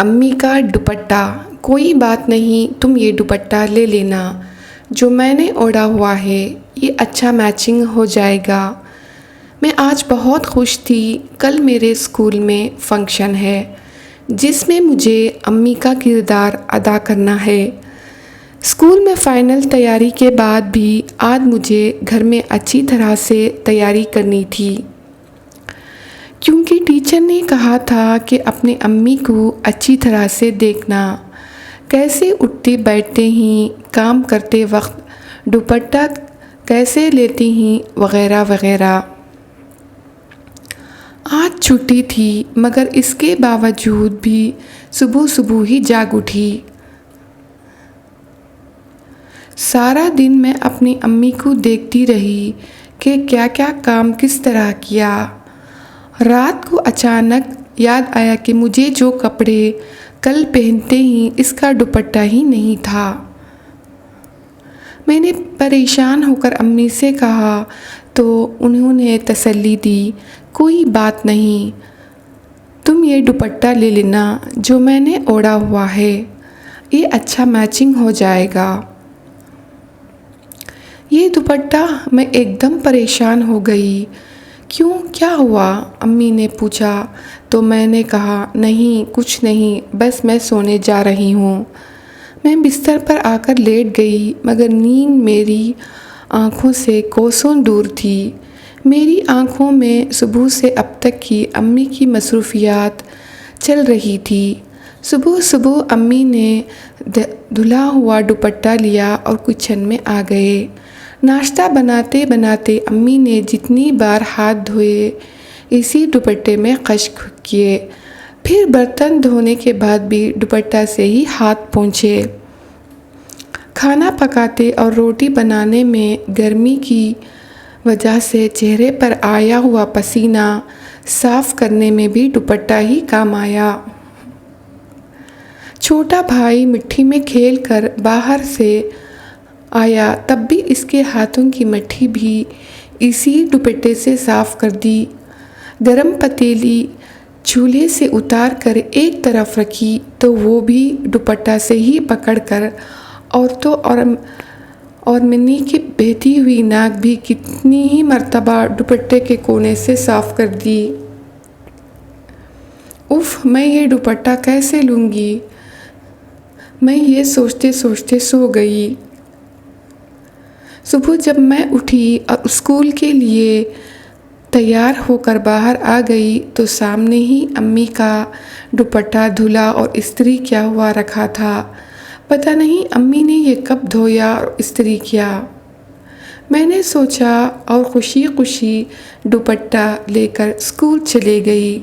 امی کا دوپٹہ، کوئی بات نہیں، تم یہ دوپٹہ لے لینا جو میں نے اوڑھا ہوا ہے، یہ اچھا میچنگ ہو جائے گا۔ میں آج بہت خوش تھی، کل میرے اسکول میں فنکشن ہے جس میں مجھے امی کا کردار ادا کرنا ہے۔ اسکول میں فائنل تیاری کے بعد بھی آج مجھے گھر میں اچھی طرح سے تیاری کرنی تھی، کیونکہ ٹیچر نے کہا تھا کہ اپنے امی کو اچھی طرح سے دیکھنا، کیسے اٹھتے بیٹھتے ہیں، کام کرتے وقت دوپٹہ کیسے لیتی ہیں، وغیرہ وغیرہ۔ آج چھٹی تھی مگر اس کے باوجود بھی صبح ہی جاگ اٹھی۔ سارا دن میں اپنی امی کو دیکھتی رہی کہ کیا کیا کام کس طرح کیا۔ رات کو اچانک یاد آیا کہ مجھے جو کپڑے کل پہنتے ہیں اس کا دوپٹہ ہی نہیں تھا۔ میں نے پریشان ہو کر امی سے کہا تو انہوں نے تسلی دی، کوئی بات نہیں، تم یہ دوپٹہ لے لینا جو میں نے اوڑھا ہوا ہے، یہ اچھا میچنگ ہو جائے گا۔ یہ دوپٹہ، میں ایک دم پریشان ہو گئی۔ کیوں، کیا ہوا؟ امی نے پوچھا تو میں نے کہا، نہیں کچھ نہیں، بس میں سونے جا رہی ہوں۔ میں بستر پر آ کر لیٹ گئی مگر نیند میری آنکھوں سے کوسوں دور تھی۔ میری آنکھوں میں صبح سے اب تک کی امی کی مصروفیات چل رہی تھی۔ صبح امی نے دھلا ہوا دوپٹہ لیا اور کچن میں آ گئے۔ ناشتہ بناتے بناتے امی نے جتنی بار ہاتھ دھوئے اسی دوپٹے میں خشک کیے، پھر برتن دھونے کے بعد بھی دوپٹہ سے ہی ہاتھ پونچھے۔ کھانا پکاتے اور روٹی بنانے میں گرمی کی وجہ سے چہرے پر آیا ہوا پسینہ صاف کرنے میں بھی دوپٹہ ہی کام آیا۔ چھوٹا بھائی مٹی میں کھیل کر باہر سے آیا تب بھی اس کے ہاتھوں کی مٹی بھی اسی دوپٹے سے صاف کر دی۔ گرم پتیلی چولہے سے اتار کر ایک طرف رکھی تو وہ بھی دوپٹہ سے ہی پکڑ کر عورتوں اور منی کی بہتی ہوئی ناک بھی کتنی ہی مرتبہ دوپٹے کے کونے سے صاف کر دی۔ اف، میں یہ دوپٹہ کیسے لوں گی؟ میں یہ سوچتے سوچتے سو گئی۔ صبح جب میں اٹھی اور اسکول کے لیے تیار ہو کر باہر آ گئی تو سامنے ہی امی کا دوپٹہ دھلا اور استری کیا ہوا رکھا تھا۔ پتہ نہیں امی نے یہ کب دھویا اور استری کیا۔ میں نے سوچا اور خوشی خوشی دوپٹہ لے کر اسکول چلے گئی۔